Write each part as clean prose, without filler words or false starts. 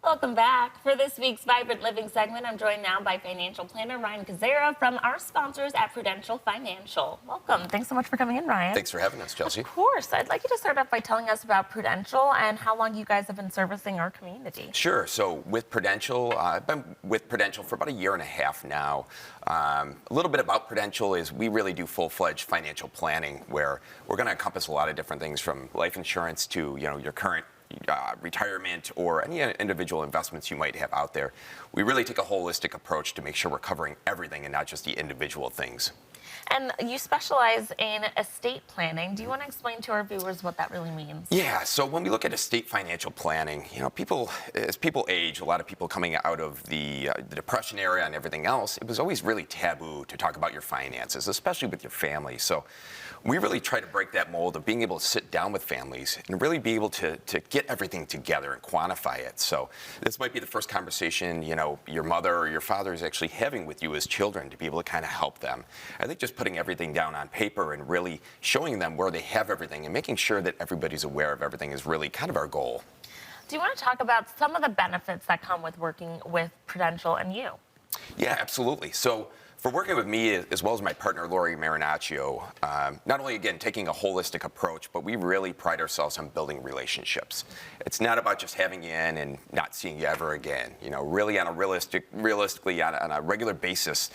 Welcome back. For this week's Vibrant Living segment, I'm joined now by financial planner Ryan Kazera from our sponsors at Prudential Financial. Welcome. Thanks so much for coming in, Ryan. Thanks for having us, Chelsea. Of course. I'd like you to start off by telling us about Prudential and how long you guys have been servicing our community. Sure. So with Prudential, I've been with Prudential for about a year and a half now. A little bit about Prudential is we really do full-fledged financial planning where we're going to encompass a lot of different things from life insurance to, your current retirement or any individual investments you might have out there. We really take a holistic approach to make sure we're covering everything and not just the individual things. And you specialize in estate planning. Do you want to explain to our viewers what that really means? Yeah, so when we look at estate financial planning, as people age, a lot of people coming out of the Depression era and everything else, it was always really taboo to talk about your finances, especially with your family. So we really try to break that mold of being able to sit down with families and really be able to get everything together and quantify it. So this might be the first conversation, your mother or your father is actually having with you as children to be able to kind of help them. I think just putting everything down on paper and really showing them where they have everything and making sure that everybody's aware of everything is really kind of our goal. Do you want to talk about some of the benefits that come with working with Prudential and you? Yeah, absolutely. So for working with me, as well as my partner, Lori Marinaccio, not only, again, taking a holistic approach, but we really pride ourselves on building relationships. It's not about just having you in and not seeing you ever again. Really on a realistically on a regular basis,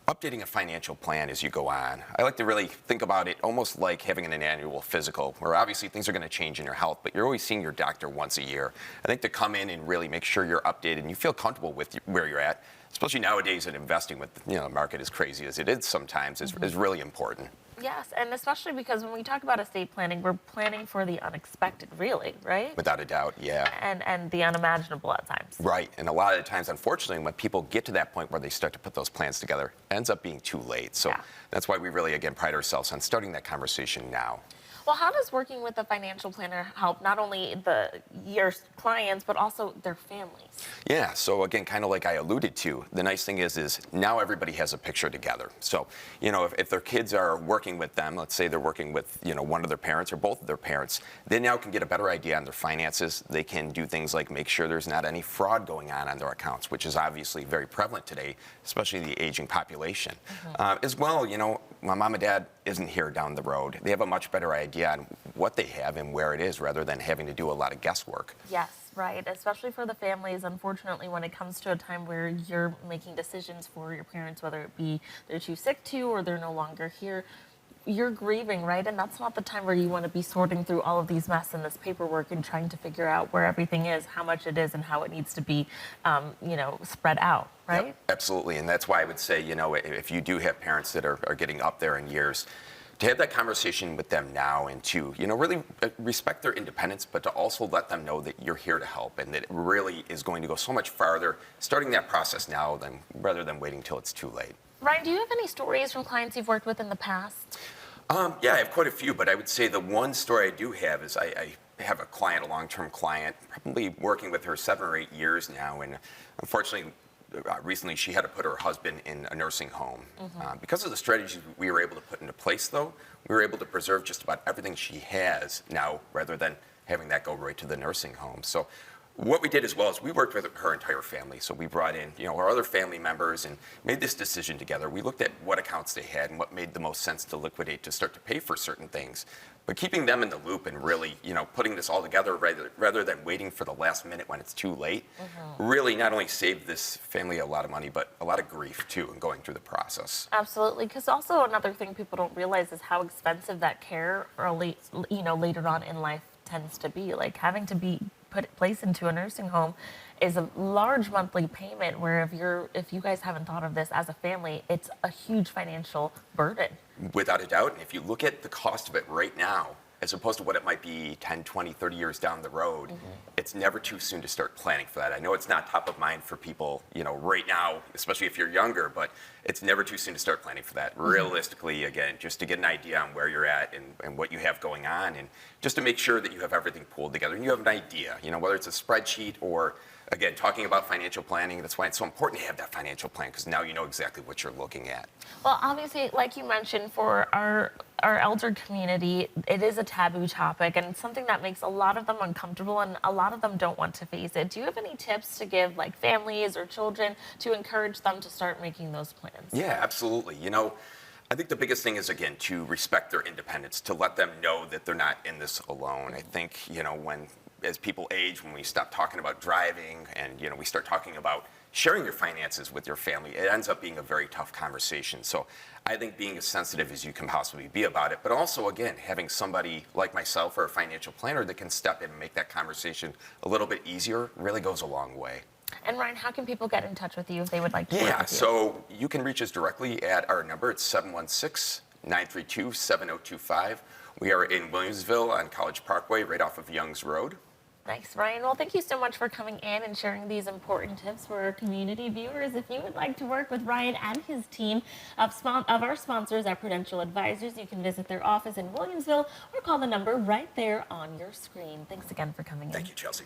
updating a financial plan as you go on. I like to really think about it almost like having an annual physical, where obviously things are going to change in your health, but you're always seeing your doctor once a year. I think to come in and really make sure you're updated and you feel comfortable with where you're at, especially nowadays in investing with the market as crazy as it is sometimes, is really important. Yes, and especially because when we talk about estate planning, we're planning for the unexpected, really, right? Without a doubt, yeah. And the unimaginable at times. Right, and a lot of the times, unfortunately, when people get to that point where they start to put those plans together, it ends up being too late. So that's why we really, again, pride ourselves on starting that conversation now. Well, how does working with a financial planner help not only your clients, but also their families? Yeah, so again, kind of like I alluded to, the nice thing is now everybody has a picture together. So, if their kids are working with them, let's say they're working with, one of their parents or both of their parents, they now can get a better idea on their finances. They can do things like make sure there's not any fraud going on their accounts, which is obviously very prevalent today, especially the aging population. As well, my mom and dad isn't here down the road. They have a much better idea on what they have and where it is rather than having to do a lot of guesswork. Yes, right. Especially for the families, unfortunately, when it comes to a time where you're making decisions for your parents, whether it be they're too sick to or they're no longer here, you're grieving, right? And that's not the time where you want to be sorting through all of these mess and this paperwork and trying to figure out where everything is, how much it is, and how it needs to be, spread out, right? Yep, absolutely. And that's why I would say, if you do have parents that are getting up there in years, to have that conversation with them now and to, really respect their independence, but to also let them know that you're here to help and that it really is going to go so much farther starting that process now rather than waiting till it's too late. Ryan, do you have any stories from clients you've worked with in the past? Yeah, I have quite a few, but I would say the one story I do have is I have a client, a long-term client, probably working with her 7 or 8 years now, and unfortunately, recently she had to put her husband in a nursing home. Because of the strategies we were able to put into place, though, we were able to preserve just about everything she has now, rather than having that go right to the nursing home. So what we did as well is we worked with her entire family. So we brought in, our other family members and made this decision together. We looked at what accounts they had and what made the most sense to liquidate to start to pay for certain things. But keeping them in the loop and really, putting this all together rather than waiting for the last minute when it's too late, really not only saved this family a lot of money, but a lot of grief too in going through the process. Absolutely, because also another thing people don't realize is how expensive that care early, later on in life tends to be. Like having to be placed into a nursing home is a large monthly payment where if you guys haven't thought of this as a family, it's a huge financial burden. Without a doubt, and if you look at the cost of it right now, as opposed to what it might be 10, 20, 30 years down the road, it's never too soon to start planning for that. I know it's not top of mind for people, right now, especially if you're younger, but it's never too soon to start planning for that. Realistically, again, just to get an idea on where you're at and what you have going on, and just to make sure that you have everything pulled together and you have an idea, whether it's a spreadsheet or, again, talking about financial planning. That's why it's so important to have that financial plan, because now you know exactly what you're looking at. Well, obviously, like you mentioned, for our elder community, it is a taboo topic, and it's something that makes a lot of them uncomfortable, and a lot of them don't want to face it. Do you have any tips to give like families or children to encourage them to start making those plans? Yeah, absolutely. I think the biggest thing is, again, to respect their independence, to let them know that they're not in this alone. I think, as people age, when we stop talking about driving and, we start talking about sharing your finances with your family, it ends up being a very tough conversation. So I think being as sensitive as you can possibly be about it, but also, again, having somebody like myself or a financial planner that can step in and make that conversation a little bit easier really goes a long way. And Ryan, how can people get in touch with you if they would like to work Yeah, with you? so you can reach us directly at our number. It's 716-932-7025. We are in Williamsville on College Parkway, right off of Youngs Road. Nice, Ryan. Well, thank you so much for coming in and sharing these important tips for our community viewers. If you would like to work with Ryan and his team of our sponsors at Prudential Advisors, you can visit their office in Williamsville or call the number right there on your screen. Thanks again for coming in. Thank you, Chelsea.